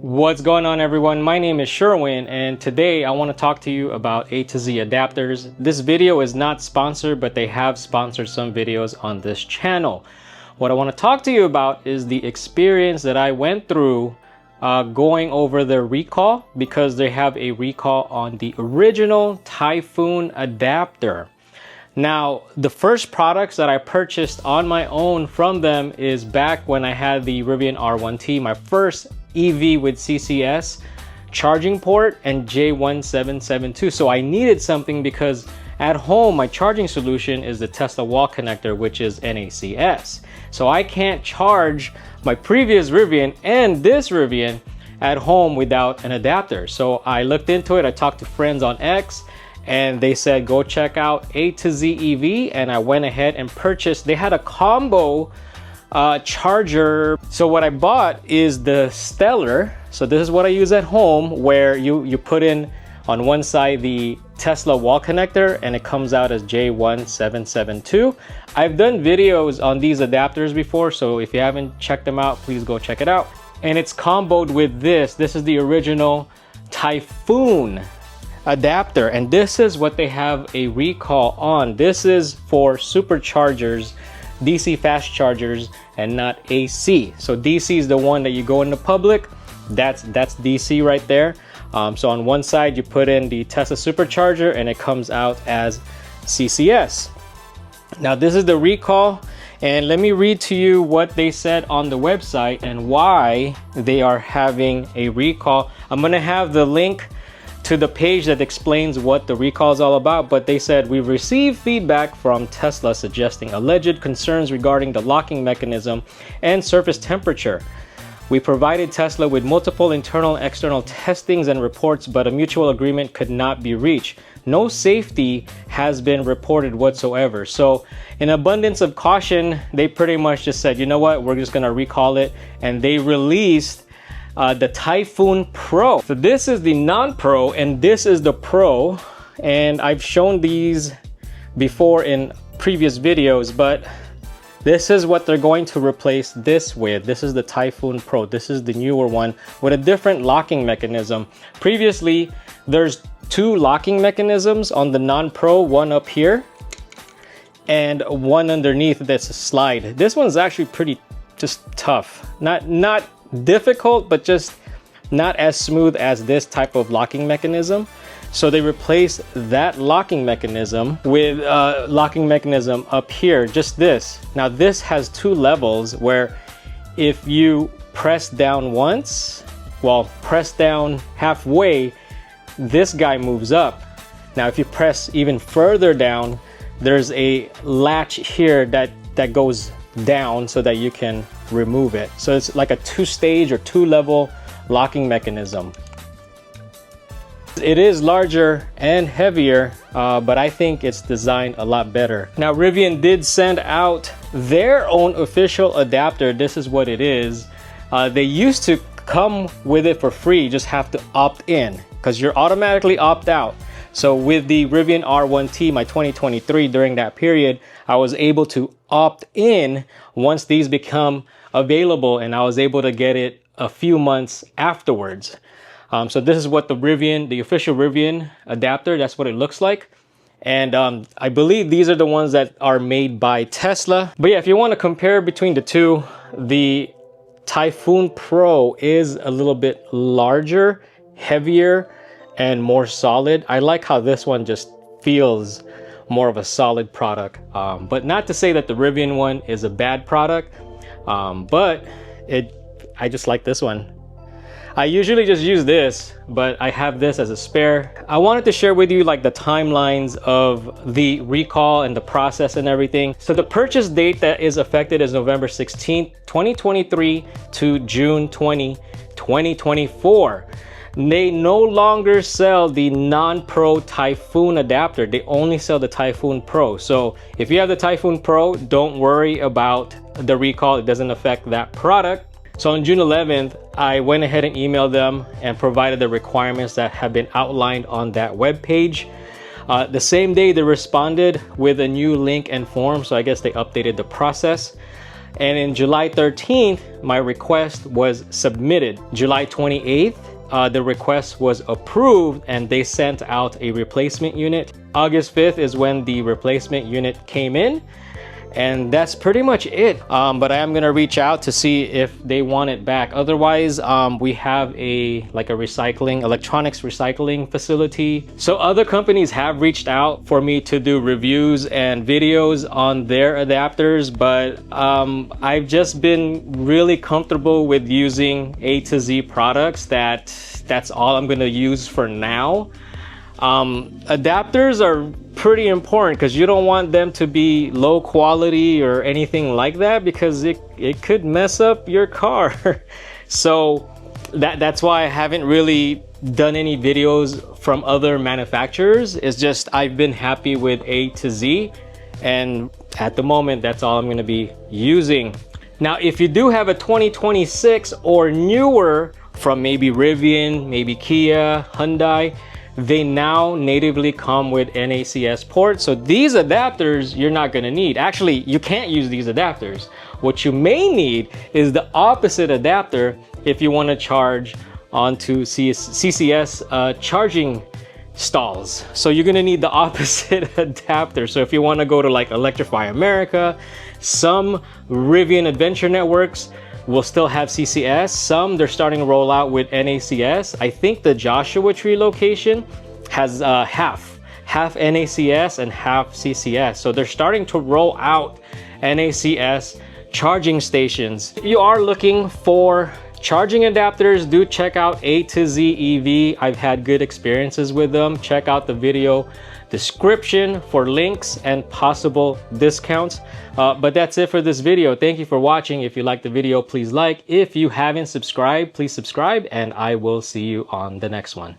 What's going on, everyone? My name is SHERWIN, and today I want to talk to you about A2Z adapters. This video is not sponsored, but they have sponsored some videos on this channel. What I want to talk to you about is the experience that I went through going over the recall, because they have a recall on the original Typhoon adapter. Now, the first products that I purchased on my own from them is back when I had the Rivian R1T, my first EV with CCS, charging port, and J1772. So I needed something because at home, my charging solution is the Tesla wall connector, which is NACS. So I can't charge my previous Rivian and this Rivian at home without an adapter. So I looked into it. I talked to friends on X, and they said, go check out A2Z EV. And I went ahead and purchased, they had a combo charger. So what I bought is the Stellar. So this is what I use at home, where you put in on one side the Tesla wall connector and it comes out as J1772. I've done videos on these adapters before, so if you haven't checked them out, please go check it out. And it's comboed with this. This is the original Typhoon adapter, and this is what they have a recall on. This is for superchargers, DC fast chargers, and not AC. So DC is the one that you go in the public. That's DC right there. So on one side you put in the Tesla supercharger and it comes out as CCS. Now this is the recall, and let me read to you what they said on the website and why they are having a recall. I'm gonna have the link to the page that explains what the recall is all about, but they said, we've received feedback from Tesla suggesting alleged concerns regarding the locking mechanism and surface temperature. We provided Tesla with multiple internal and external testings and reports, but a mutual agreement could not be reached. No safety has been reported whatsoever. So in abundance of caution, they pretty much just said, you know what, we're just gonna recall it. And they released the Typhoon Pro. So this is the Non-Pro and this is the Pro. And I've shown these before in previous videos, but this is what they're going to replace this with. This is the Typhoon Pro. This is the newer one with a different locking mechanism. Previously, there's two locking mechanisms on the Non-Pro, one up here and one underneath that's a slide. This one's actually pretty just tough. Not difficult, but just not as smooth as this type of locking mechanism. So they replaced that locking mechanism with a locking mechanism up here, just this. Now this has two levels where if you press down once, well, press down halfway, this guy moves up. Now if you press even further down, there's a latch here that goes down so that you can remove it. So it's like a two-stage or two-level locking mechanism. It is larger and heavier, but I think it's designed a lot better. Now Rivian did send out their own official adapter. This is what it is. They used to come with it for free. You just have to opt in because you're automatically opt out. So with the Rivian R1T, my 2023, during that period, I was able to opt in once these become available, and I was able to get it a few months afterwards. So this is what the official Rivian adapter, that's what it looks like. And I believe these are the ones that are made by Tesla. But yeah, if you want to compare between the two, the Typhoon Pro is a little bit larger, heavier, and more solid. I like how this one just feels more of a solid product. But not to say that the Rivian one is a bad product, but I just like this one. I usually just use this, but I have this as a spare. I wanted to share with you like the timelines of the recall and the process and everything. So the purchase date that is affected is November 16th, 2023 to June 20, 2024. They no longer sell the Non-Pro Typhoon adapter. They only sell the Typhoon Pro. So if you have the Typhoon Pro, don't worry about the recall. It doesn't affect that product. So on June 11th, I went ahead and emailed them and provided the requirements that have been outlined on that web page. The same day they responded with a new link and form. So I guess they updated the process. And in July 13th, my request was submitted. July 28th, the request was approved and they sent out a replacement unit. August 5th is when the replacement unit came in. And that's pretty much it. But I am gonna reach out to see if they want it back. Otherwise, we have like a electronics recycling facility. So other companies have reached out for me to do reviews and videos on their adapters, but I've just been really comfortable with using A2Z products. That's all I'm gonna use for now. Adapters are pretty important because you don't want them to be low quality or anything like that, because it could mess up your car. So that's why I haven't really done any videos from other manufacturers. It's just I've been happy with A2Z, and at the moment that's all I'm going to be using. Now if you do have a 2026 or newer from maybe Rivian, maybe Kia, Hyundai, they now natively come with NACS ports. So these adapters you're not gonna need. Actually, you can't use these adapters. What you may need is the opposite adapter if you wanna charge onto CCS charging stalls. So you're gonna need the opposite adapter. So if you wanna go to like Electrify America, some Rivian Adventure networks will still have CCS. Some they're starting to roll out with NACS. I think the Joshua Tree location has half NACS and half CCS. So they're starting to roll out NACS charging stations. If you are looking for charging adapters, do check out A2Z EV. I've had good experiences with them. Check out the video description for links and possible discounts. But that's it for this video. Thank you for watching. If you liked the video, please like. If you haven't subscribed, please subscribe, and I will see you on the next one.